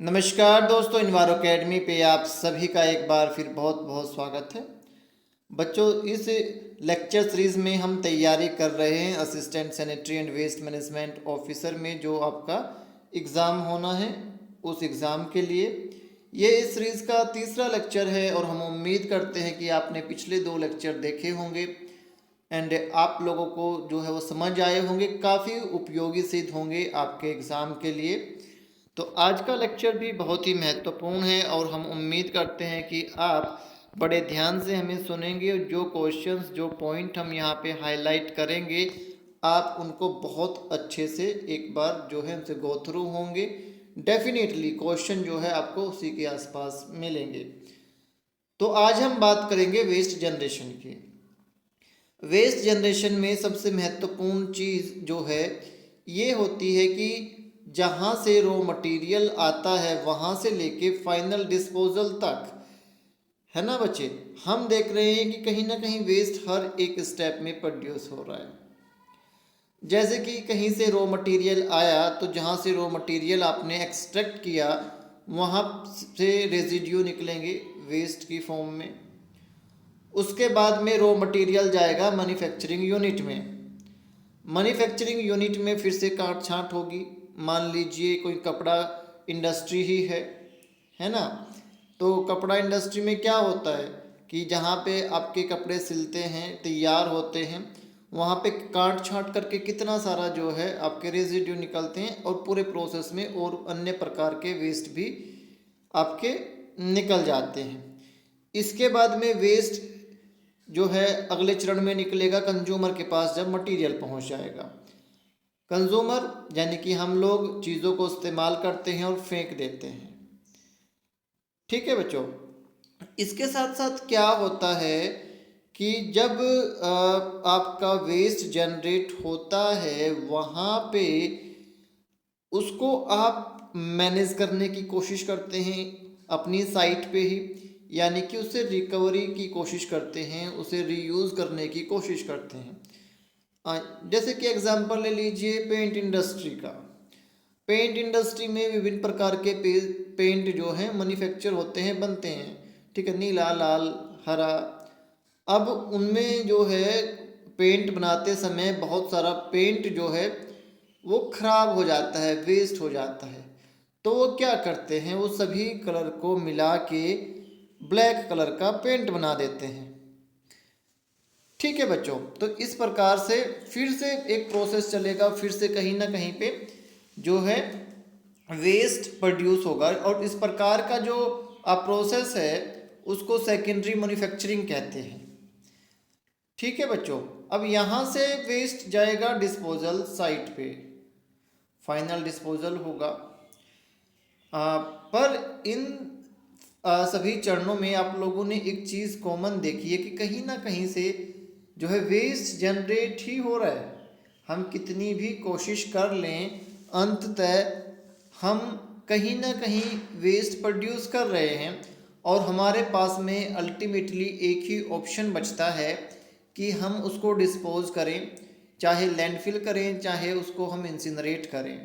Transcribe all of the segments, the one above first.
नमस्कार दोस्तों, इन्वायरो अकेडमी पे आप सभी का एक बार फिर बहुत बहुत स्वागत है। बच्चों, इस लेक्चर सीरीज़ में हम तैयारी कर रहे हैं assistant sanitary and waste management officer में जो आपका एग्ज़ाम होना है, उस एग्ज़ाम के लिए ये इस सीरीज़ का तीसरा लेक्चर है और हम उम्मीद करते हैं कि आपने पिछले 2 लेक्चर देखे होंगे एंड आप लोगों को जो है वो समझ आए होंगे, काफ़ी उपयोगी सिद्ध होंगे आपके एग्ज़ाम के लिए। तो आज का लेक्चर भी बहुत ही महत्वपूर्ण है और हम उम्मीद करते हैं कि आप बड़े ध्यान से हमें सुनेंगे और जो क्वेश्चंस जो पॉइंट हम यहाँ पे हाईलाइट करेंगे आप उनको बहुत अच्छे से एक बार जो है उनसे गो थ्रू होंगे। डेफिनेटली क्वेश्चन जो है आपको उसी के आसपास मिलेंगे। तो आज हम बात करेंगे वेस्ट जनरेशन की। वेस्ट जनरेशन में सबसे महत्वपूर्ण चीज़ जो है ये होती है कि जहाँ से रॉ मटेरियल आता है वहाँ से लेके फाइनल डिस्पोजल तक, है ना बच्चे। हम देख रहे हैं कि कहीं ना कहीं वेस्ट हर एक स्टेप में प्रोड्यूस हो रहा है। जैसे कि कहीं से रॉ मटेरियल आया तो जहाँ से रॉ मटेरियल आपने एक्सट्रैक्ट किया वहाँ से रेजिड्यू निकलेंगे वेस्ट की फॉर्म में। उसके बाद में रॉ मटेरियल जाएगा मैन्युफैक्चरिंग यूनिट में। मैन्युफैक्चरिंग यूनिट में फिर से काट छांट होगी। मान लीजिए कोई कपड़ा इंडस्ट्री ही है ना। तो कपड़ा इंडस्ट्री में क्या होता है कि जहाँ पे आपके कपड़े सिलते हैं, तैयार होते हैं, वहाँ पे काट छांट करके कितना सारा जो है आपके रेजिड्यू निकलते हैं और पूरे प्रोसेस में और अन्य प्रकार के वेस्ट भी आपके निकल जाते हैं। इसके बाद में वेस्ट जो है अगले चरण में निकलेगा कंज्यूमर के पास जब मटेरियल पहुंच जाएगा। कंज्यूमर यानी कि हम लोग चीज़ों को इस्तेमाल करते हैं और फेंक देते हैं। ठीक है बच्चों, इसके साथ साथ क्या होता है कि जब आपका वेस्ट जनरेट होता है वहाँ पे उसको आप मैनेज करने की कोशिश करते हैं अपनी साइट पे ही, यानी कि उसे रिकवरी की कोशिश करते हैं, उसे रीयूज़ करने की कोशिश करते हैं। जैसे कि एग्जांपल ले लीजिए पेंट इंडस्ट्री का। पेंट इंडस्ट्री में विभिन्न प्रकार के पेंट जो हैं मैन्युफैक्चर होते हैं, बनते हैं, ठीक है, नीला, लाल, हरा। अब उनमें जो है पेंट बनाते समय बहुत सारा पेंट जो है वो खराब हो जाता है, वेस्ट हो जाता है। तो वो क्या करते हैं, वो सभी कलर को मिला के ब्लैक कलर का पेंट बना देते हैं। ठीक है बच्चों, तो इस प्रकार से फिर से एक प्रोसेस चलेगा, फिर से कहीं ना कहीं पे जो है वेस्ट प्रोड्यूस होगा और इस प्रकार का जो प्रोसेस है उसको सेकेंडरी मैन्युफैक्चरिंग कहते हैं। ठीक है बच्चों, अब यहाँ से वेस्ट जाएगा डिस्पोजल साइट पे, फाइनल डिस्पोजल होगा। पर इन सभी चरणों में आप लोगों ने एक चीज़ कॉमन देखी है कि कहीं ना कहीं से जो है वेस्ट जनरेट ही हो रहा है। हम कितनी भी कोशिश कर लें, अंततः हम कहीं ना कहीं वेस्ट प्रोड्यूस कर रहे हैं और हमारे पास में अल्टीमेटली एक ही ऑप्शन बचता है कि हम उसको डिस्पोज करें, चाहे लैंडफिल करें, चाहे उसको हम इंसिनरेट करें।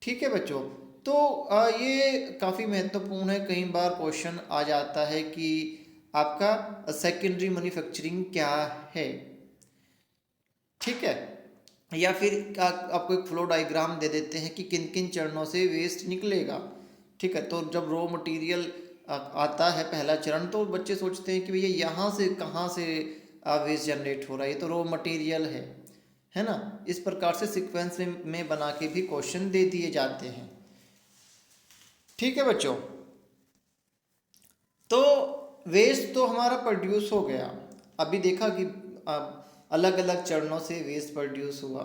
ठीक है बच्चों, तो ये काफ़ी महत्वपूर्ण है। कई बार क्वेश्चन आ जाता है कि आपका सेकेंडरी मैन्युफैक्चरिंग क्या है, ठीक है, या फिर आपको एक फ्लो डायग्राम दे देते हैं कि किन किन चरणों से वेस्ट निकलेगा। ठीक है, तो जब रॉ मटेरियल आता है पहला चरण, तो बच्चे सोचते हैं कि भैया यहाँ से कहाँ से वेस्ट जनरेट हो रहा है, ये तो रॉ मटेरियल है ना। इस प्रकार से सीक्वेंस में बना के भी क्वेश्चन दे दिए जाते हैं। ठीक है बच्चों, तो वेस्ट तो हमारा प्रोड्यूस हो गया। अभी देखा कि अलग अलग चरणों से वेस्ट प्रोड्यूस हुआ,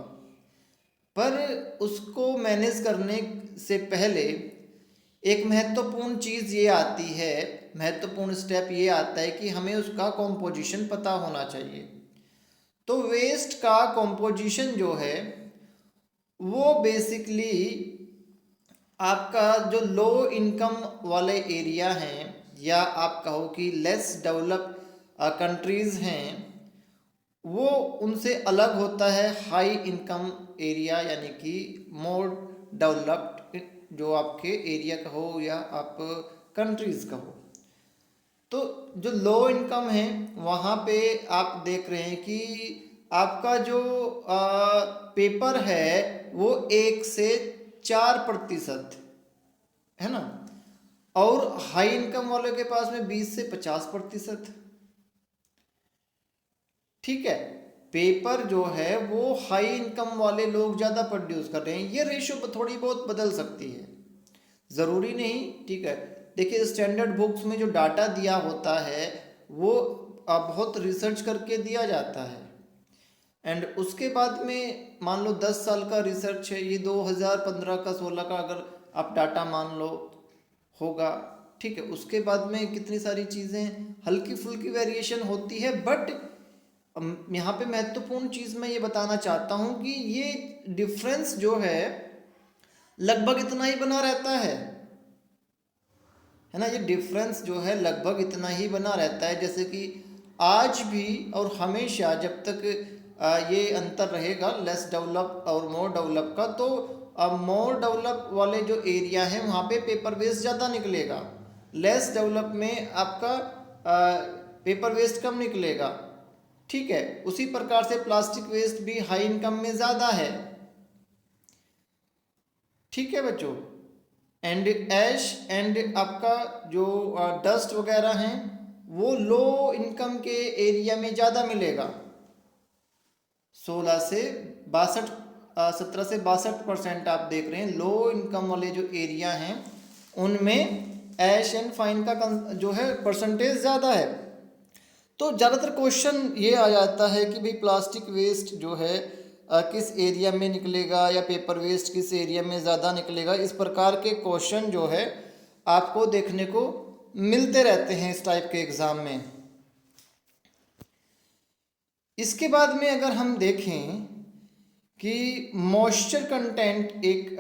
पर उसको मैनेज करने से पहले एक महत्वपूर्ण चीज़ ये आती है, महत्वपूर्ण स्टेप ये आता है कि हमें उसका कॉम्पोजिशन पता होना चाहिए। तो वेस्ट का कॉम्पोजिशन जो है वो बेसिकली आपका जो लो इनकम वाले एरिया हैं या आप कहो कि लेस डेवलप कंट्रीज़ हैं, वो उनसे अलग होता है हाई इनकम एरिया, यानी कि मोर डेवलप्ड जो आपके एरिया का हो या आप कंट्रीज का हो। तो जो लो इनकम है वहाँ पे आप देख रहे हैं कि आपका जो पेपर है वो 1 से 4% है ना, और हाई इनकम वालों के पास में 20 से 50%। ठीक है, पेपर जो है वो हाई इनकम वाले लोग ज़्यादा प्रोड्यूस कर रहे हैं। ये रेशियो थोड़ी बहुत बदल सकती है, ज़रूरी नहीं। ठीक है, देखिए स्टैंडर्ड बुक्स में जो डाटा दिया होता है वो बहुत रिसर्च करके दिया जाता है, एंड उसके बाद में मान लो 10 साल का रिसर्च है, ये 2015 का 16 का अगर आप डाटा मान लो होगा। ठीक है, उसके बाद में कितनी सारी चीज़ें हल्की फुल्की वेरिएशन होती है, बट यहाँ पे महत्वपूर्ण चीज़ मैं ये बताना चाहता हूँ कि ये डिफरेंस जो है लगभग इतना ही बना रहता है ना। ये डिफरेंस जो है लगभग इतना ही बना रहता है, जैसे कि आज भी और हमेशा जब तक ये अंतर रहेगा लेस डेवलप और मोर डेवलप का, तो मोर डेवलप वाले जो एरिया हैं वहाँ पे पेपर वेस्ट ज़्यादा निकलेगा, लेस डेवलप में आपका पेपर वेस्ट कम निकलेगा। ठीक है, उसी प्रकार से प्लास्टिक वेस्ट भी हाई इनकम में ज़्यादा है। ठीक है बच्चों, एंड ऐश एंड आपका जो डस्ट वगैरह हैं वो लो इनकम के एरिया में ज़्यादा मिलेगा। 17 से 62% आप देख रहे हैं लो इनकम वाले जो एरिया हैं उनमें ऐश एंड फाइन का जो है परसेंटेज ज़्यादा है। तो ज़्यादातर क्वेश्चन ये आ जाता है कि भाई प्लास्टिक वेस्ट जो है किस एरिया में निकलेगा या पेपर वेस्ट किस एरिया में ज़्यादा निकलेगा। इस प्रकार के क्वेश्चन जो है आपको देखने को मिलते रहते हैं इस टाइप के एग्ज़ाम में। इसके बाद में अगर हम देखें कि मॉइस्चर कंटेंट एक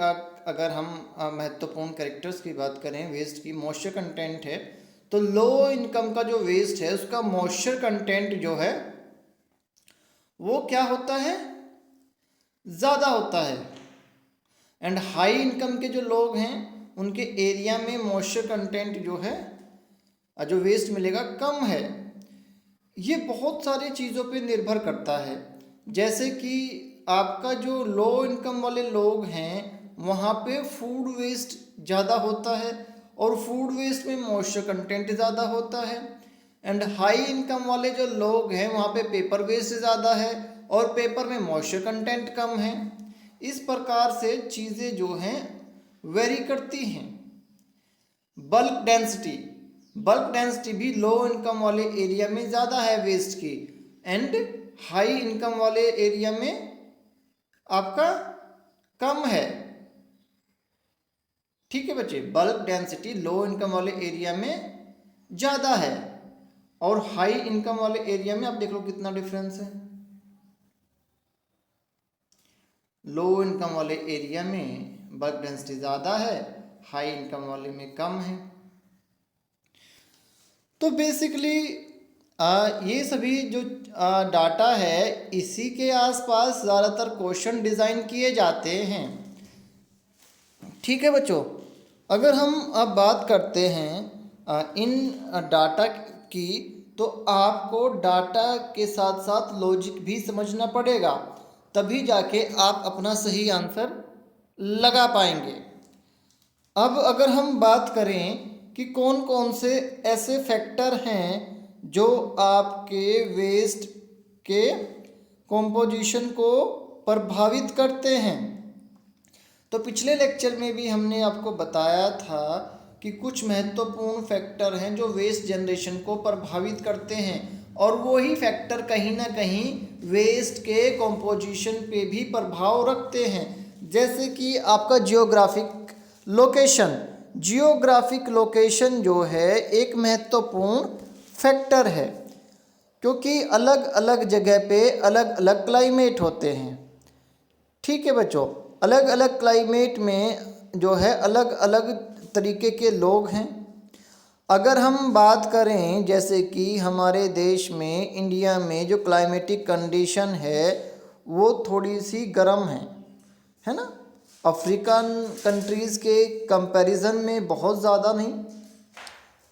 अगर हम महत्वपूर्ण कैरेक्टर्स की बात करें वेस्ट की, मॉइस्चर कंटेंट है तो लो इनकम का जो वेस्ट है उसका मॉइस्चर कंटेंट जो है वो क्या होता है, ज़्यादा होता है। एंड हाई इनकम के जो लोग हैं उनके एरिया में मॉइस्चर कंटेंट जो है जो वेस्ट मिलेगा कम है। ये बहुत सारी चीज़ों पे निर्भर करता है, जैसे कि आपका जो लो इनकम वाले लोग हैं वहाँ पे फूड वेस्ट ज़्यादा होता है और फूड वेस्ट में मॉइस्चर कंटेंट ज़्यादा होता है। एंड हाई इनकम वाले जो लोग हैं वहाँ पे पेपर वेस्ट ज़्यादा है और पेपर में मॉइस्चर कंटेंट कम है। इस प्रकार से चीज़ें जो हैं वेरी करती हैं। बल्क डेंसिटी भी लो इनकम वाले एरिया में ज़्यादा है वेस्ट की, एंड हाई इनकम वाले एरिया में आपका कम है। ठीक है बच्चे, बल्क डेंसिटी लो इनकम वाले एरिया में ज़्यादा है और हाई इनकम वाले एरिया में आप देख लो कितना डिफरेंस है। लो इनकम वाले एरिया में बल्क डेंसिटी ज़्यादा है, हाई इनकम वाले में कम है। तो बेसिकली ये सभी जो डाटा है इसी के आसपास ज़्यादातर क्वेश्चन डिज़ाइन किए जाते हैं। ठीक है बच्चों, अगर हम अब बात करते हैं इन डाटा की, तो आपको डाटा के साथ साथ लॉजिक भी समझना पड़ेगा, तभी जाके आप अपना सही आंसर लगा पाएंगे। अब अगर हम बात करें कि कौन कौन से ऐसे फैक्टर हैं जो आपके वेस्ट के कॉम्पोजिशन को प्रभावित करते हैं, तो पिछले लेक्चर में भी हमने आपको बताया था कि कुछ महत्वपूर्ण फैक्टर हैं जो वेस्ट जनरेशन को प्रभावित करते हैं और वही फैक्टर कहीं ना कहीं वेस्ट के कॉम्पोजिशन पे भी प्रभाव रखते हैं। जैसे कि आपका जियोग्राफिक लोकेशन जो है एक महत्वपूर्ण फैक्टर है, क्योंकि अलग अलग जगह पे अलग अलग क्लाइमेट होते हैं। ठीक है बच्चों, अलग अलग क्लाइमेट में जो है अलग अलग तरीके के लोग हैं। अगर हम बात करें जैसे कि हमारे देश में इंडिया में जो क्लाइमेटिक कंडीशन है वो थोड़ी सी गर्म है ना, अफ्रीकन कंट्रीज़ के कंपैरिजन में बहुत ज़्यादा नहीं,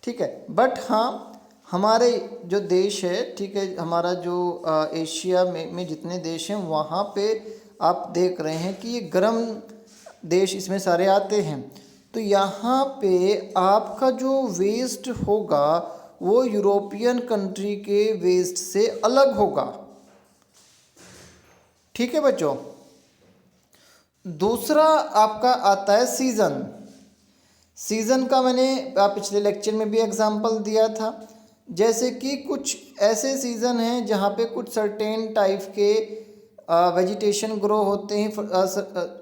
ठीक है। बट हाँ, हमारे जो देश है, ठीक है, हमारा जो एशिया में जितने देश हैं वहाँ पे आप देख रहे हैं कि ये गर्म देश इसमें सारे आते हैं। तो यहाँ पे आपका जो वेस्ट होगा वो यूरोपियन कंट्री के वेस्ट से अलग होगा, ठीक है बच्चों। दूसरा आपका आता है सीज़न। सीज़न का मैंने पिछले लेक्चर में भी एग्जांपल दिया था। जैसे कि कुछ ऐसे सीज़न हैं जहाँ पे कुछ सर्टेन टाइप के वेजिटेशन ग्रो होते हैं,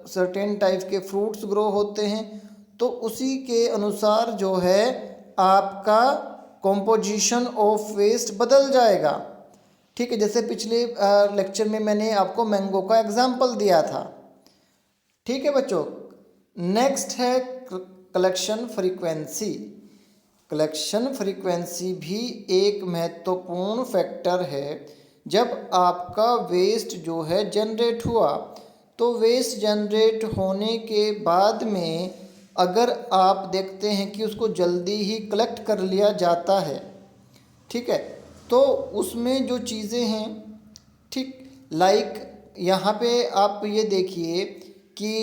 सर्टेन टाइप के फ्रूट्स ग्रो होते हैं, तो उसी के अनुसार जो है आपका कॉम्पोजिशन ऑफ वेस्ट बदल जाएगा, ठीक है। जैसे पिछले लेक्चर में मैंने आपको मैंगो का एग्जांपल दिया था, ठीक है बच्चों। नेक्स्ट है कलेक्शन फ्रीक्वेंसी। कलेक्शन फ्रीक्वेंसी भी एक महत्वपूर्ण फैक्टर है। जब आपका वेस्ट जो है जनरेट हुआ, तो वेस्ट जनरेट होने के बाद में अगर आप देखते हैं कि उसको जल्दी ही कलेक्ट कर लिया जाता है, ठीक है, तो उसमें जो चीज़ें हैं, ठीक, लाइक यहाँ पे आप ये देखिए कि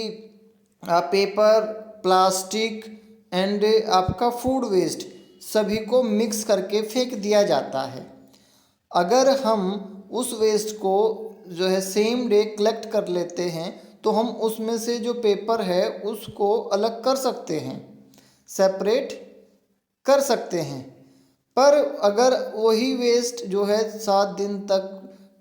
पेपर, प्लास्टिक एंड आपका फूड वेस्ट सभी को मिक्स करके फेंक दिया जाता है। अगर हम उस वेस्ट को जो है सेम डे कलेक्ट कर लेते हैं तो हम उसमें से जो पेपर है उसको अलग कर सकते हैं, सेपरेट कर सकते हैं। पर अगर वही वेस्ट जो है 7 दिन तक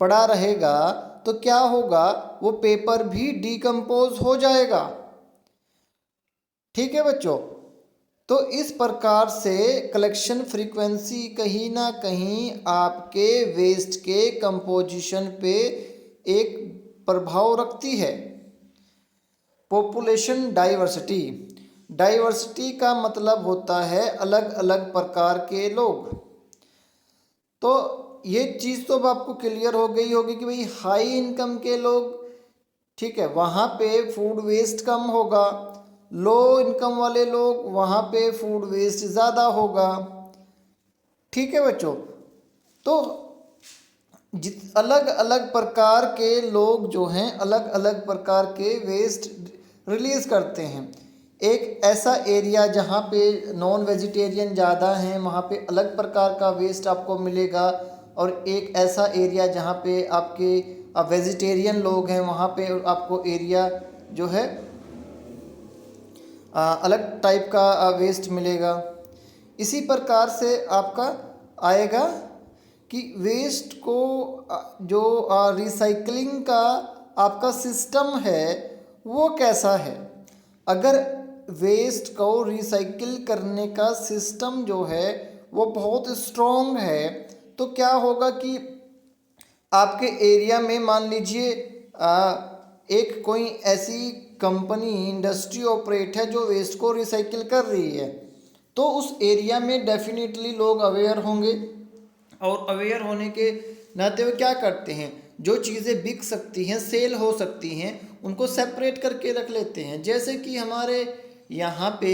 पड़ा रहेगा तो क्या होगा, वो पेपर भी डिकम्पोज हो जाएगा, ठीक है बच्चों। तो इस प्रकार से कलेक्शन फ्रीक्वेंसी कहीं ना कहीं आपके वेस्ट के कंपोजिशन पे एक प्रभाव रखती है। Population diversity. डाइवर्सिटी का मतलब होता है अलग अलग प्रकार के लोग। तो ये चीज़ तो अब आपको क्लियर हो गई होगी कि भाई हाई इनकम के लोग, ठीक है, वहाँ पे फूड वेस्ट कम होगा, लो इनकम वाले लोग वहाँ पे फूड वेस्ट ज़्यादा होगा, ठीक है बच्चों। तो अलग अलग प्रकार के लोग जो हैं अलग अलग प्रकार के वेस्ट रिलीज़ करते हैं। एक ऐसा एरिया जहाँ पे नॉन वेजिटेरियन ज़्यादा हैं वहाँ पे अलग प्रकार का वेस्ट आपको मिलेगा, और एक ऐसा एरिया जहाँ पे आपके वेजिटेरियन लोग हैं वहाँ पे आपको एरिया जो है अलग टाइप का वेस्ट मिलेगा। इसी प्रकार से आपका आएगा कि वेस्ट को जो रिसाइकलिंग का आपका सिस्टम है वो कैसा है। अगर वेस्ट को रिसाइकिल करने का सिस्टम जो है वो बहुत स्ट्रॉन्ग है तो क्या होगा कि आपके एरिया में मान लीजिए एक कोई ऐसी कंपनी इंडस्ट्री ऑपरेट है जो वेस्ट को रिसाइकिल कर रही है, तो उस एरिया में डेफिनेटली लोग अवेयर होंगे, और अवेयर होने के नाते वो क्या करते हैं, जो चीज़ें बिक सकती हैं, सेल हो सकती हैं, उनको सेपरेट करके रख लेते हैं। जैसे कि हमारे यहाँ पे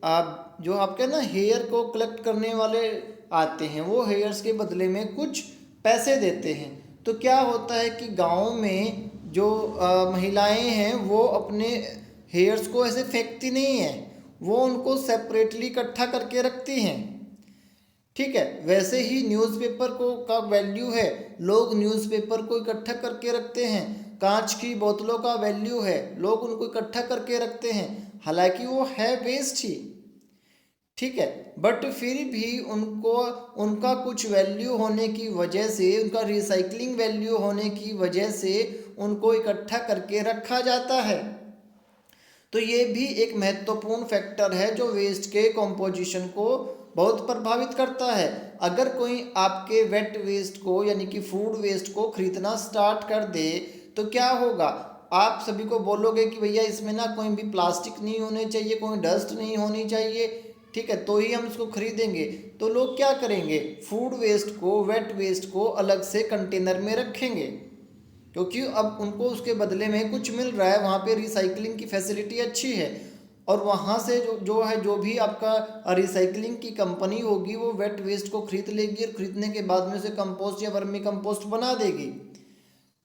आप जो आपके ना हेयर को कलेक्ट करने वाले आते हैं, वो हेयर्स के बदले में कुछ पैसे देते हैं। तो क्या होता है कि गाँव में जो महिलाएं हैं वो अपने हेयर्स को ऐसे फेंकती नहीं हैं, वो उनको सेपरेटली इकट्ठा करके रखती हैं, ठीक है। वैसे ही न्यूज़पेपर को का वैल्यू है, लोग न्यूज़पेपर को इकट्ठा करके रखते हैं। कांच की बोतलों का वैल्यू है, लोग उनको इकट्ठा करके रखते हैं, हालांकि वो है वेस्ट ही, ठीक है, बट फिर भी उनको उनका कुछ वैल्यू होने की वजह से, उनका रिसाइकलिंग वैल्यू होने की वजह से उनको इकट्ठा करके रखा जाता है। तो ये भी एक महत्वपूर्ण फैक्टर है जो वेस्ट के कॉम्पोजिशन को बहुत प्रभावित करता है। अगर कोई आपके वेट वेस्ट को यानी कि फूड वेस्ट को खरीदना स्टार्ट कर दे तो क्या होगा, आप सभी को बोलोगे कि भैया इसमें ना कोई भी प्लास्टिक नहीं होने चाहिए, कोई डस्ट नहीं होनी चाहिए, ठीक है, तो ही हम इसको खरीदेंगे। तो लोग क्या करेंगे, फूड वेस्ट को, वेट वेस्ट को अलग से कंटेनर में रखेंगे, क्योंकि अब उनको उसके बदले में कुछ मिल रहा है, वहाँ पे रिसाइकलिंग की फैसिलिटी अच्छी है। और वहाँ से जो भी आपका रिसाइकलिंग की कंपनी होगी वो वेट वेस्ट को खरीद लेगी और खरीदने के बाद में उसे कंपोस्ट या वर्मी कंपोस्ट बना देगी।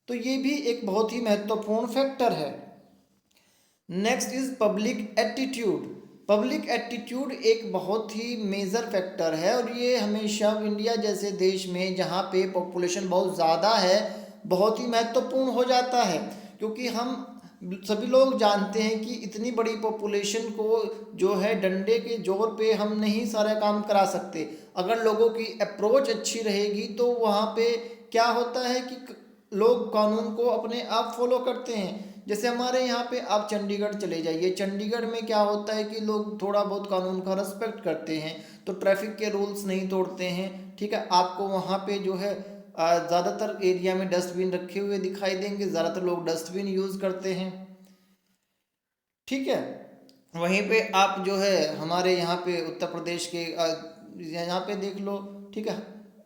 तो ये भी एक बहुत ही महत्वपूर्ण फैक्टर है। Next is public attitude. Public attitude एक बहुत ही मेजर फैक्टर है, और ये हमेशा इंडिया जैसे देश में जहाँ पे पॉपुलेशन बहुत ज़्यादा है बहुत ही महत्वपूर्ण हो जाता है। क्योंकि हम सभी लोग जानते हैं कि इतनी बड़ी पॉपुलेशन को जो है डंडे के जोर पे हम नहीं सारा काम करा सकते। अगर लोगों की अप्रोच अच्छी रहेगी तो वहाँ पे क्या होता है कि लोग कानून को अपने आप फॉलो करते हैं। जैसे हमारे यहाँ पे आप चंडीगढ़ चले जाइए, चंडीगढ़ में क्या होता है कि लोग थोड़ा बहुत कानून का रिस्पेक्ट करते हैं, तो ट्रैफिक के रूल्स नहीं तोड़ते हैं। ठीक है, आपको वहाँ पे जो है ज़्यादातर एरिया में डस्टबिन रखे हुए दिखाई देंगे, ज़्यादातर लोग डस्टबिन यूज़ करते हैं। ठीक है, वहीं पे आप जो है हमारे यहाँ पे उत्तर प्रदेश के यहाँ पे देख लो। ठीक है,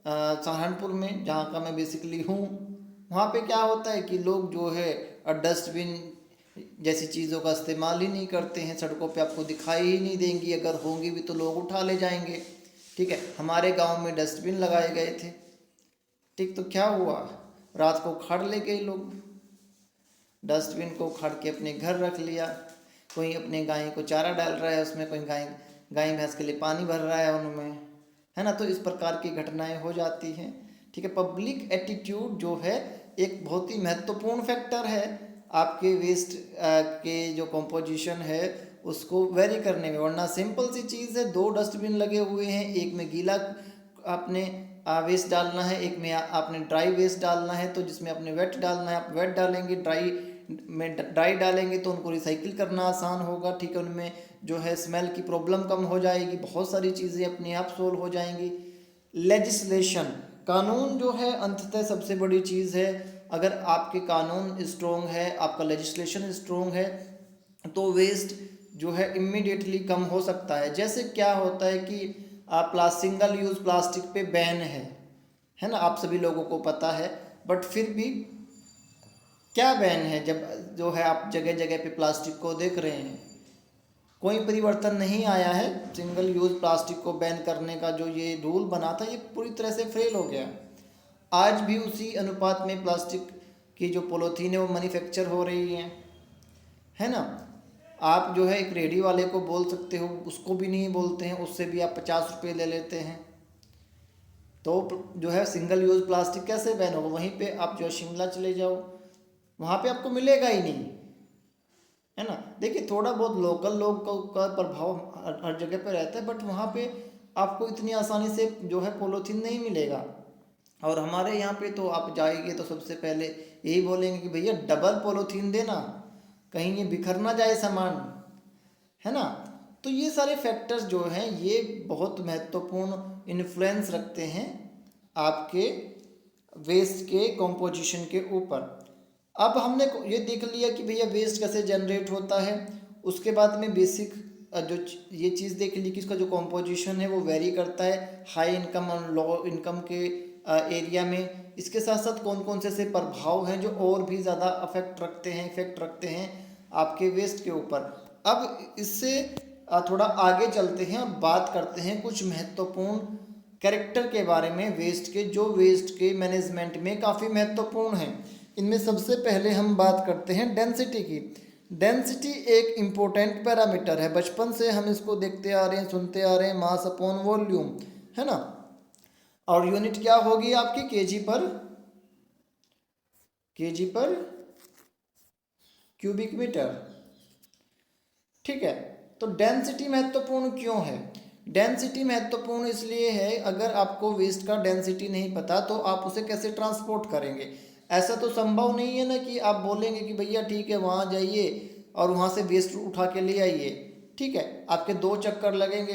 सहारनपुर में जहाँ का मैं बेसिकली हूँ, वहाँ पे क्या होता है कि लोग जो है डस्टबिन जैसी चीज़ों का इस्तेमाल ही नहीं करते हैं। सड़कों पे आपको दिखाई ही नहीं देंगी, अगर होंगी भी तो लोग उठा ले जाएंगे। ठीक है, हमारे गांव में डस्टबिन लगाए गए थे। ठीक, तो क्या हुआ, रात को उखाड़ ले गए लोग, डस्टबिन को उखाड़ के अपने घर रख लिया। कोई अपने गाय को चारा डाल रहा है उसमें, कोई गाय भैंस के लिए पानी भर रहा है उनमें, है ना। तो इस प्रकार की घटनाएं हो जाती हैं। ठीक है, पब्लिक एटीट्यूड जो है एक बहुत ही महत्वपूर्ण फैक्टर है आपके वेस्ट के जो कंपोजिशन है उसको वेरी करने में। वरना सिंपल सी चीज़ है, दो डस्टबिन लगे हुए हैं, एक में गीला आपने वेस्ट डालना है, एक में आपने ड्राई वेस्ट डालना है। तो जिसमें आपने वेट डालना है आप वेट डालेंगे, ड्राई डालेंगे तो उनको रिसाइकिल करना आसान होगा। ठीक है, उनमें जो है स्मेल की प्रॉब्लम कम हो जाएगी, बहुत सारी चीज़ें अपने आप सोल्व हो जाएंगी। लेजिस्लेशन, कानून जो है अंततः सबसे बड़ी चीज़ है। अगर आपके कानून स्ट्रोंग है, आपका लेजिस्लेशन स्ट्रोंग है, तो वेस्ट जो है इम्मीडिएटली कम हो सकता है। जैसे क्या होता है कि आप सिंगल यूज़ प्लास्टिक पे बैन है ना, आप सभी लोगों को पता है। बट फिर भी क्या बैन है, जब जो है आप जगह जगह पे प्लास्टिक को देख रहे हैं, कोई परिवर्तन नहीं आया है। सिंगल यूज़ प्लास्टिक को बैन करने का जो ये रूल बना था ये पूरी तरह से फेल हो गया। आज भी उसी अनुपात में प्लास्टिक की जो पॉलीथीन है वो मैन्युफैक्चर हो रही है ना। आप जो है एक रेडी वाले को बोल सकते हो, उसको भी नहीं बोलते हैं, उससे भी आप 50 रुपये ले लेते हैं। तो जो है सिंगल यूज़ प्लास्टिक कैसे बैन होगा। वहीं पे आप जो है शिमला चले जाओ, वहाँ पे आपको मिलेगा ही नहीं, है ना। देखिए थोड़ा बहुत लोकल लोग का प्रभाव हर जगह पे रहता है, बट वहाँ पे आपको इतनी आसानी से जो है पॉलीथीन नहीं मिलेगा। और हमारे यहाँ पे तो आप जाएंगे तो सबसे पहले यही बोलेंगे कि भैया डबल पॉलीथीन देना, कहीं ये बिखर ना जाए सामान, है ना। तो ये सारे फैक्टर्स जो हैं ये बहुत महत्वपूर्ण इन्फ्लुएंस रखते हैं आपके वेस्ट के कंपोजिशन के ऊपर। अब हमने ये देख लिया कि भैया वेस्ट कैसे जनरेट होता है। उसके बाद में बेसिक जो ये चीज़ देख ली कि इसका जो कंपोजिशन है वो वेरी करता है हाई इनकम और लो इनकम के एरिया में। इसके साथ साथ कौन कौन से ऐसे प्रभाव हैं जो और भी ज़्यादा इफेक्ट रखते हैं आपके वेस्ट के ऊपर। अब इससे थोड़ा आगे चलते हैं और बात करते हैं कुछ महत्वपूर्ण कैरेक्टर के बारे में वेस्ट के, जो वेस्ट के मैनेजमेंट में काफ़ी महत्वपूर्ण हैं। इनमें सबसे पहले हम बात करते हैं डेंसिटी की। डेंसिटी एक इम्पोर्टेंट पैरामीटर है, बचपन से हम इसको देखते आ रहे हैं, सुनते आ रहे हैं, मास अपॉन वॉल्यूम, है ना। और यूनिट क्या होगी आपकी, केजी पर क्यूबिक मीटर। ठीक है, तो डेंसिटी महत्वपूर्ण क्यों है। डेंसिटी महत्वपूर्ण इसलिए है, अगर आपको वेस्ट का डेंसिटी नहीं पता तो आप उसे कैसे ट्रांसपोर्ट करेंगे। ऐसा तो संभव नहीं है ना कि आप बोलेंगे कि भैया ठीक है वहाँ जाइए और वहाँ से वेस्ट उठा के ले आइए। ठीक है, आपके 2 चक्कर लगेंगे,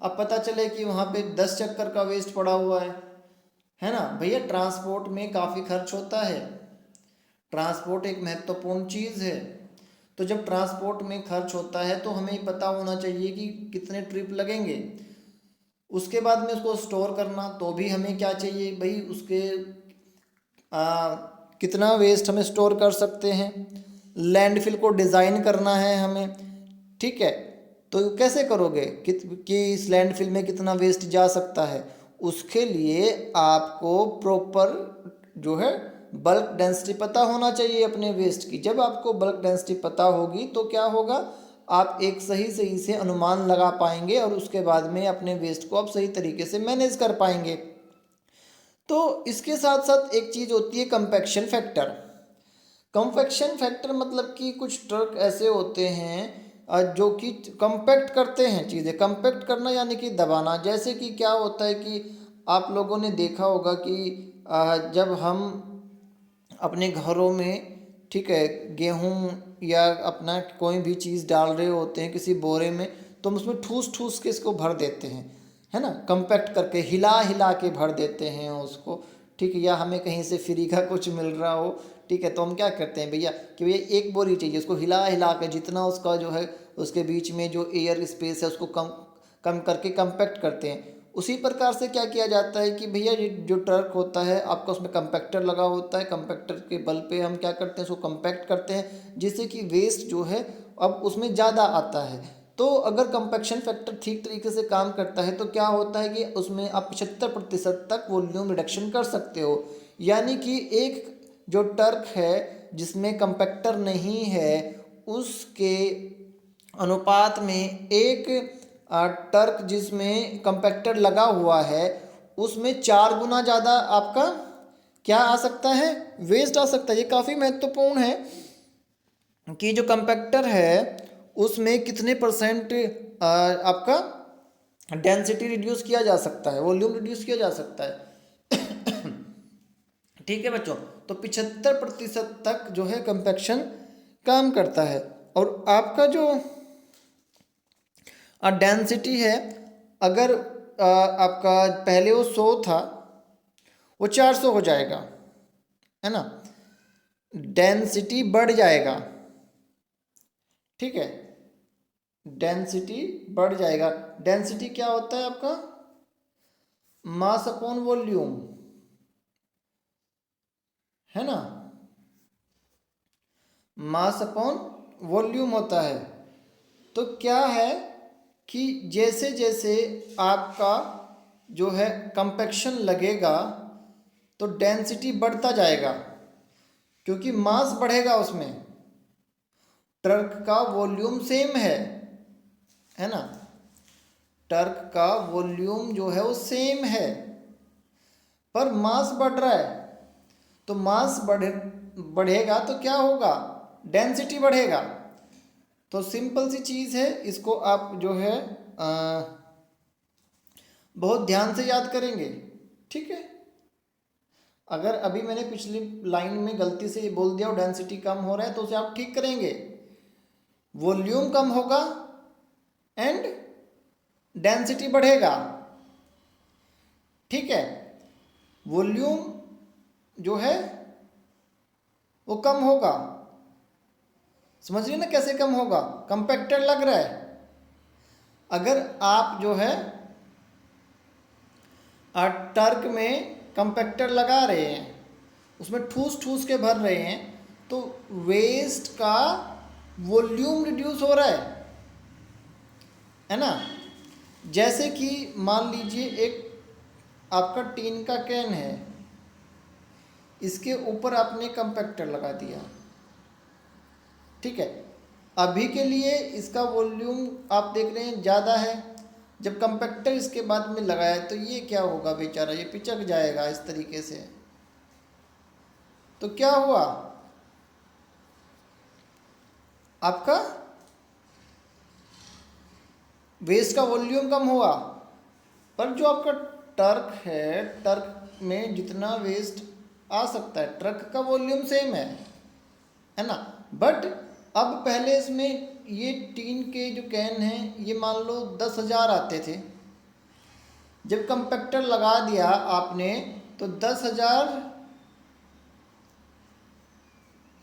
अब पता चले कि वहाँ पे 10 चक्कर का वेस्ट पड़ा हुआ है ना। भैया ट्रांसपोर्ट में काफ़ी खर्च होता है, ट्रांसपोर्ट एक महत्वपूर्ण चीज़ है। तो जब ट्रांसपोर्ट में खर्च होता है तो हमें पता होना चाहिए कि कितने ट्रिप लगेंगे। उसके बाद में उसको स्टोर करना तो भी हमें क्या चाहिए भाई, उसके कितना वेस्ट हमें स्टोर कर सकते हैं, लैंडफिल को डिज़ाइन करना है हमें, ठीक है। तो कैसे करोगे कि इस लैंडफिल में कितना वेस्ट जा सकता है, उसके लिए आपको प्रॉपर जो है बल्क डेंसिटी पता होना चाहिए अपने वेस्ट की। जब आपको बल्क डेंसिटी पता होगी तो क्या होगा, आप एक सही से अनुमान लगा पाएंगे और उसके बाद में अपने वेस्ट को आप सही तरीके से मैनेज कर पाएंगे। तो इसके साथ साथ एक चीज़ होती है कंपैक्शन फैक्टर। कंपैक्शन फैक्टर मतलब कि कुछ ट्रक ऐसे होते हैं जो कि कंपैक्ट करते हैं चीज़ें। कंपैक्ट करना यानी कि दबाना। जैसे कि क्या होता है कि आप लोगों ने देखा होगा कि जब हम अपने घरों में, ठीक है, गेहूं या अपना कोई भी चीज़ डाल रहे होते हैं किसी बोरे में, तो हम उसमें ठूस ठूस के इसको भर देते हैं, है ना, कंपैक्ट करके हिला हिला के भर देते हैं उसको, ठीक है। या हमें कहीं से फ्री का कुछ मिल रहा हो, ठीक है, तो हम क्या करते हैं भैया कि भैया एक बोरी चाहिए, उसको हिला हिला के जितना उसका जो है उसके बीच में जो एयर स्पेस है उसको कम कम करके कंपैक्ट करते हैं। उसी प्रकार से क्या किया जाता है कि भैया जो ट्रक होता है आपका, उसमें कंपैक्टर लगा होता है, कंपैक्टर के बल पे हम क्या करते हैं, उसको कंपैक्ट करते हैं, जिससे कि वेस्ट जो है अब उसमें ज़्यादा आता है। तो अगर कंपैक्शन फैक्टर ठीक तरीके से काम करता है तो क्या होता है कि उसमें आप 75% तक वॉल्यूम रिडक्शन कर सकते हो। यानी कि एक जो ट्रक है जिसमें कंपैक्टर नहीं है, उसके अनुपात में एक ट्रक जिसमें कंपैक्टर लगा हुआ है, उसमें 4 गुना ज़्यादा आपका क्या आ सकता है, वेस्ट आ सकता है। ये काफ़ी महत्वपूर्ण है कि जो कंपैक्टर है उसमें कितने परसेंट आपका डेंसिटी रिड्यूस किया जा सकता है, वॉल्यूम रिड्यूस किया जा सकता है। ठीक है बच्चों, तो 75% तक जो है कंपैक्शन काम करता है। और आपका जो डेंसिटी है, अगर आपका पहले वो 100 था, वो 400 हो जाएगा, है ना, डेंसिटी बढ़ जाएगा, ठीक है, डेंसिटी बढ़ जाएगा। डेंसिटी क्या होता है आपका, मास अपॉन वॉल्यूम, है ना, मास अपॉन वॉल्यूम होता है। तो क्या है कि जैसे जैसे आपका जो है कंपैक्शन लगेगा तो डेंसिटी बढ़ता जाएगा, क्योंकि मास बढ़ेगा उसमें। ट्रक का वॉल्यूम सेम है ना, ट्रक का वॉल्यूम जो है वो सेम है, पर मास बढ़ रहा है। तो मास बढ़ेगा तो क्या होगा, डेंसिटी बढ़ेगा। तो सिंपल सी चीज़ है, इसको आप जो है बहुत ध्यान से याद करेंगे, ठीक है। अगर अभी मैंने पिछली लाइन में गलती से ये बोल दिया और डेंसिटी कम हो रहा है तो उसे आप ठीक करेंगे, वॉल्यूम कम होगा एंड डेंसिटी बढ़ेगा, ठीक है। वॉल्यूम जो है वो कम होगा, समझ रही ना कैसे कम होगा, कंपैक्टर लग रहा है। अगर आप जो है ट्रक में कंपैक्टर लगा रहे हैं, उसमें ठूस ठूस के भर रहे हैं, तो वेस्ट का वॉल्यूम रिड्यूस हो रहा है ना। जैसे कि मान लीजिए एक आपका टीन का कैन है, इसके ऊपर आपने कंपैक्टर लगा दिया, ठीक है। अभी के लिए इसका वॉल्यूम आप देख रहे हैं ज़्यादा है, जब कंपैक्टर इसके बाद में लगाया तो ये क्या होगा बेचारा, ये पिचक जाएगा इस तरीके से। तो क्या हुआ, आपका वेस्ट का वॉल्यूम कम हुआ। पर जो आपका ट्रक है, ट्रक में जितना वेस्ट आ सकता है, ट्रक का वॉल्यूम सेम है ना। बट अब पहले इसमें ये टीन के जो कैन हैं ये मान लो 10,000 आते थे, जब कंपैक्टर लगा दिया आपने तो 10,000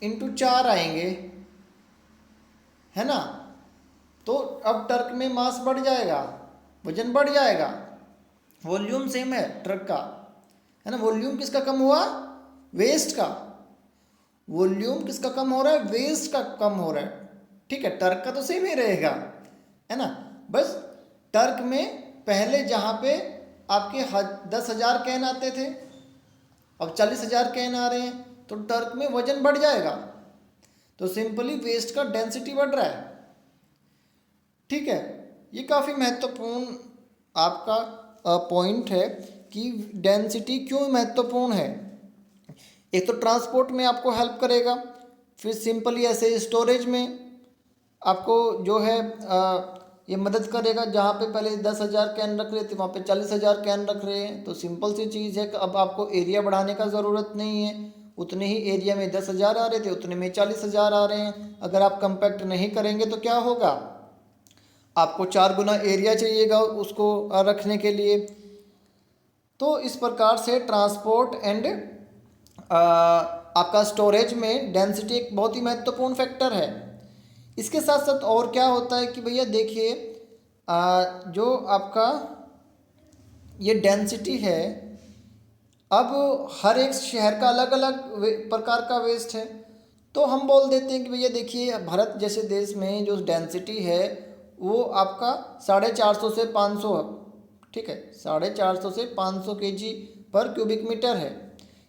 इंटू 4 आएंगे, है ना। तो अब ट्रक में मास बढ़ जाएगा, वजन बढ़ जाएगा, वॉल्यूम सेम है ट्रक का, है ना। वॉल्यूम किसका कम हुआ, वेस्ट का। वॉल्यूम किसका कम हो रहा है, वेस्ट का कम हो रहा है। ठीक है, टर्क का तो सेम ही रहेगा, है ना। बस टर्क में पहले जहाँ पे आपके 10,000 कैन आते थे, अब 40,000 कैन आ रहे हैं, तो टर्क में वजन बढ़ जाएगा, तो सिंपली वेस्ट का डेंसिटी बढ़ रहा है। ठीक है, ये काफ़ी महत्वपूर्ण आपका पॉइंट है कि डेंसिटी क्यों महत्वपूर्ण है। एक तो ट्रांसपोर्ट में आपको हेल्प करेगा, फिर सिंपली ऐसे स्टोरेज में आपको जो है ये मदद करेगा। जहाँ पे पहले 10,000 कैन रख रहे थे वहाँ पे 40,000 कैन रख रहे हैं, तो सिंपल सी चीज़ है कि अब आपको एरिया बढ़ाने का ज़रूरत नहीं है। उतने ही एरिया में 10,000 आ रहे थे, उतने में 40,000 आ रहे हैं। अगर आप कंपैक्ट नहीं करेंगे तो क्या होगा, आपको 4 गुना एरिया चाहिएगा उसको रखने के लिए। तो इस प्रकार से ट्रांसपोर्ट एंड आपका स्टोरेज में डेंसिटी एक बहुत ही महत्वपूर्ण फैक्टर है। इसके साथ साथ और क्या होता है कि भैया देखिए, जो आपका ये डेंसिटी है, अब हर एक शहर का अलग अलग प्रकार का वेस्ट है। तो हम बोल देते हैं कि भैया देखिए, भारत जैसे देश में जो डेंसिटी है वो आपका 450 से 500, ठीक है, 450 से 500 kg पर क्यूबिक मीटर है।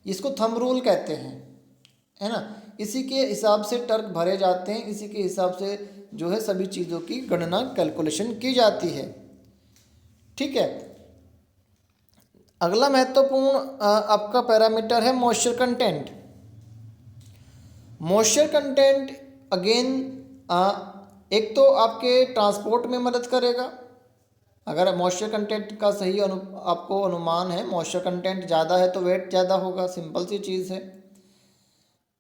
इसको थंब रूल कहते हैं, है ना। इसी के हिसाब से टर्क भरे जाते हैं, इसी के हिसाब से जो है सभी चीज़ों की गणना कैलकुलेशन की जाती है। ठीक है, अगला महत्वपूर्ण आपका पैरामीटर है moisture content. Moisture content again एक तो आपके ट्रांसपोर्ट में मदद करेगा। अगर मॉइस्चर कंटेंट का सही आपको अनुमान है, मॉइस्चर कंटेंट ज़्यादा है तो वेट ज़्यादा होगा, सिंपल सी चीज़ है।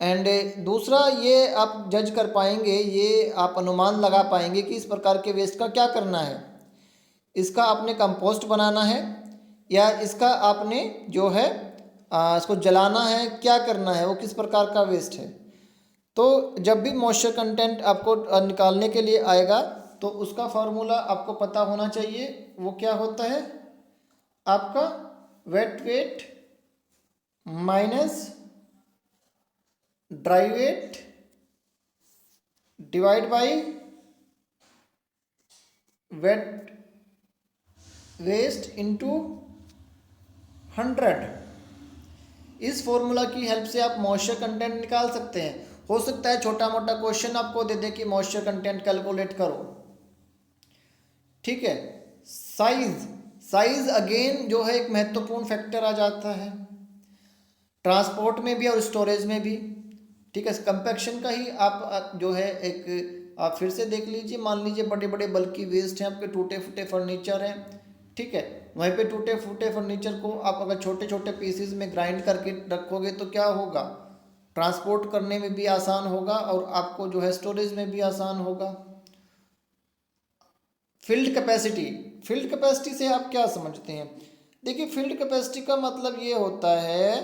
एंड दूसरा ये आप जज कर पाएंगे, ये आप अनुमान लगा पाएंगे कि इस प्रकार के वेस्ट का क्या करना है। इसका आपने कंपोस्ट बनाना है या इसका आपने जो है इसको जलाना है, क्या करना है, वो किस प्रकार का वेस्ट है। तो जब भी मॉइस्चर कंटेंट आपको निकालने के लिए आएगा तो उसका फार्मूला आपको पता होना चाहिए। वो क्या होता है, आपका wet weight minus dry weight divide by wet waste into 100। इस फॉर्मूला की हेल्प से आप मॉइस्चर कंटेंट निकाल सकते हैं। हो सकता है छोटा मोटा क्वेश्चन आपको दे दे कि मॉइस्चर कंटेंट कैलकुलेट करो। ठीक है, साइज अगेन जो है एक महत्वपूर्ण फैक्टर आ जाता है, ट्रांसपोर्ट में भी और स्टोरेज में भी। ठीक है, कंपैक्शन का ही आप जो है एक आप फिर से देख लीजिए। मान लीजिए बड़े बड़े बल्कि वेस्ट हैं, आपके टूटे फूटे फर्नीचर हैं, ठीक है, वहीं पे टूटे फूटे फर्नीचर को आप अगर छोटे छोटे पीसेस में ग्राइंड करके रखोगे तो क्या होगा, ट्रांसपोर्ट करने में भी आसान होगा और आपको जो है स्टोरेज में भी आसान होगा। फील्ड कैपेसिटी से आप क्या समझते हैं। देखिए, फील्ड कैपेसिटी का मतलब ये होता है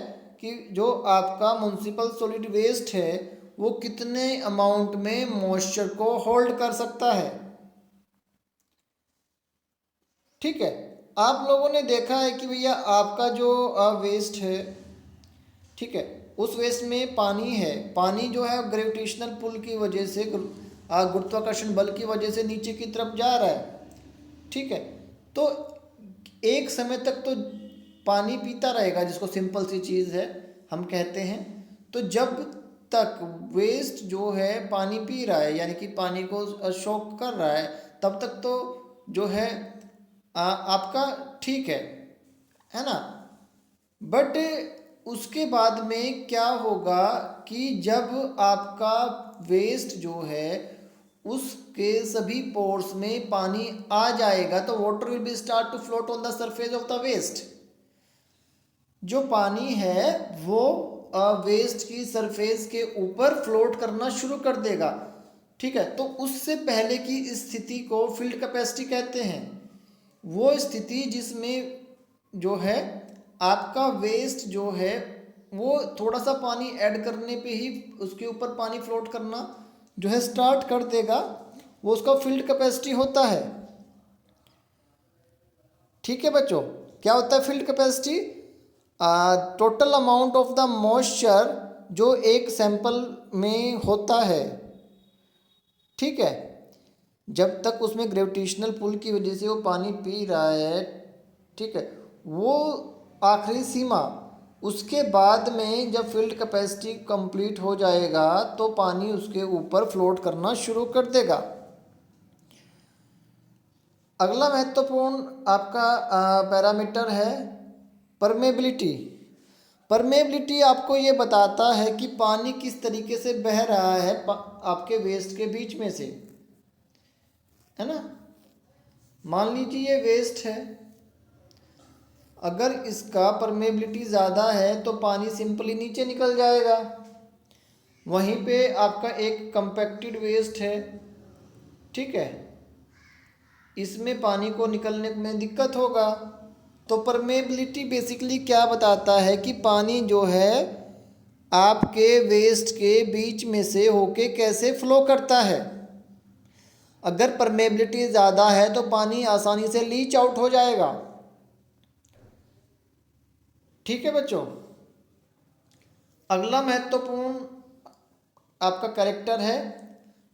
कि जो आपका म्युनिसिपल सॉलिड वेस्ट है वो कितने अमाउंट में मॉइस्चर को होल्ड कर सकता है। ठीक है, आप लोगों ने देखा है कि भैया आपका जो वेस्ट है, ठीक है, उस वेस्ट में पानी है, पानी जो है ग्रेविटेशनल पुल की वजह से, गुरुत्वाकर्षण बल की वजह से नीचे की तरफ जा रहा है। ठीक है, तो एक समय तक तो पानी पीता रहेगा, जिसको सिंपल सी चीज़ है हम कहते हैं। तो जब तक वेस्ट जो है पानी पी रहा है, यानी कि पानी को शॉक कर रहा है, तब तक तो जो है आपका ठीक है ना। बट उसके बाद में क्या होगा कि जब आपका वेस्ट जो है उसके सभी पोर्स में पानी आ जाएगा तो water will be start to float on the surface of the waste. जो पानी है वो वेस्ट की सरफेस के ऊपर फ्लोट करना शुरू कर देगा। ठीक है, तो उससे पहले की स्थिति को फील्ड कैपेसिटी कहते हैं। वो स्थिति जिसमें जो है आपका वेस्ट जो है वो थोड़ा सा पानी ऐड करने पे ही उसके ऊपर पानी फ्लोट करना जो है स्टार्ट कर देगा, वो उसका फील्ड कैपेसिटी होता है। ठीक है बच्चों, क्या होता है field capacity, total amount of the moisture जो एक सैंपल में होता है, ठीक है, जब तक उसमें ग्रेविटेशनल पुल की वजह से वो पानी पी रहा है, ठीक है, वो आखिरी सीमा, उसके बाद में जब फील्ड कैपेसिटी कंप्लीट हो जाएगा तो पानी उसके ऊपर फ्लोट करना शुरू कर देगा। अगला महत्वपूर्ण आपका पैरामीटर है परमेबिलिटी। परमेबिलिटी आपको ये बताता है कि पानी किस तरीके से बह रहा है आपके वेस्ट के बीच में से, है ना। मान लीजिए ये वेस्ट है, अगर इसका परमेबिलिटी ज़्यादा है तो पानी सिंपली नीचे निकल जाएगा। वहीं पे आपका एक कंपैक्टेड वेस्ट है, ठीक है, इसमें पानी को निकलने में दिक्कत होगा। तो परमेबिलिटी बेसिकली क्या बताता है कि पानी जो है आपके वेस्ट के बीच में से होके कैसे फ्लो करता है। अगर परमेबिलिटी ज़्यादा है तो पानी आसानी से लीच आउट हो जाएगा, ठीक है बच्चों। अगला महत्वपूर्ण आपका कैरेक्टर है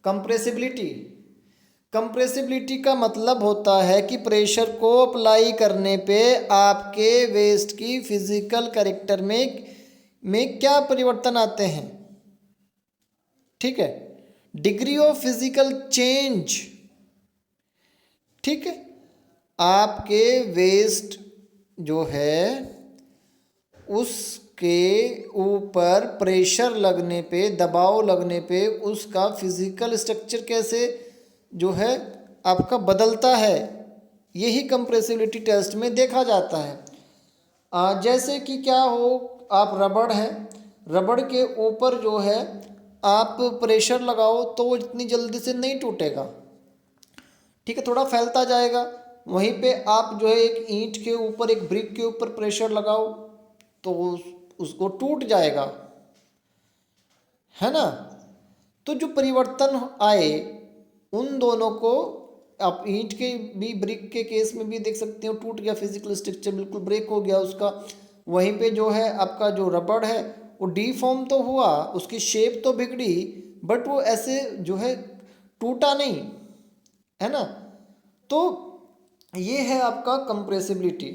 कंप्रेसिबिलिटी। कंप्रेसिबिलिटी का मतलब होता है कि प्रेशर को अप्लाई करने पे आपके वेस्ट की फिजिकल कैरेक्टर में क्या परिवर्तन आते हैं, ठीक है, डिग्री ऑफ फिजिकल चेंज, ठीक है। आपके वेस्ट जो है उसके ऊपर प्रेशर लगने पे, दबाव लगने पे उसका फिजिकल स्ट्रक्चर कैसे जो है आपका बदलता है, यही कंप्रेसिबिलिटी टेस्ट में देखा जाता है। जैसे कि क्या हो, आप रबड़ है, रबड़ के ऊपर जो है आप प्रेशर लगाओ तो वो इतनी जल्दी से नहीं टूटेगा, ठीक है, थोड़ा फैलता जाएगा। वहीं पे आप जो है एक ईंट के ऊपर, एक ब्रिक के ऊपर प्रेशर लगाओ तो उसको टूट जाएगा, है ना। तो जो परिवर्तन आए उन दोनों को आप ईंट के भी, ब्रिक के केस में भी देख सकते हो, टूट गया, फिजिकल स्ट्रक्चर बिल्कुल ब्रेक हो गया उसका। वहीं पे जो है आपका जो रबड़ है वो डीफॉर्म तो हुआ, उसकी शेप तो बिगड़ी, बट वो ऐसे जो है टूटा नहीं, है ना। तो ये है आपका कंप्रेसिबिलिटी।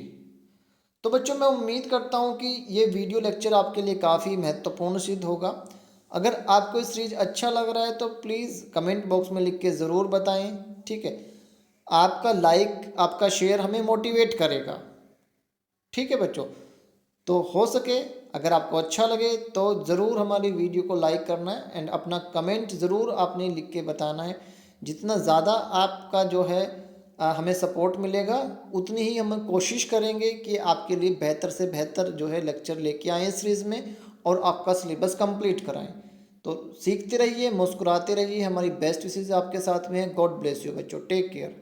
तो बच्चों मैं उम्मीद करता हूँ कि ये वीडियो लेक्चर आपके लिए काफ़ी महत्वपूर्ण सिद्ध होगा। अगर आपको इस सीरीज अच्छा लग रहा है तो प्लीज़ कमेंट बॉक्स में लिख के ज़रूर बताएं, ठीक है। आपका लाइक, आपका शेयर हमें मोटिवेट करेगा, ठीक है बच्चों। तो हो सके अगर आपको अच्छा लगे तो ज़रूर हमारी वीडियो को लाइक करना है एंड अपना कमेंट ज़रूर आपने लिख के बताना है। जितना ज़्यादा आपका जो है हमें सपोर्ट मिलेगा उतनी ही हम कोशिश करेंगे कि आपके लिए बेहतर से बेहतर जो है लेक्चर लेके आएँ इस सीरीज़ में और आपका सिलेबस कंप्लीट कराएं। तो सीखते रहिए, मुस्कुराते रहिए, हमारी बेस्ट विशेज़ आपके साथ में है। गॉड ब्लेस यू बच्चों, टेक केयर।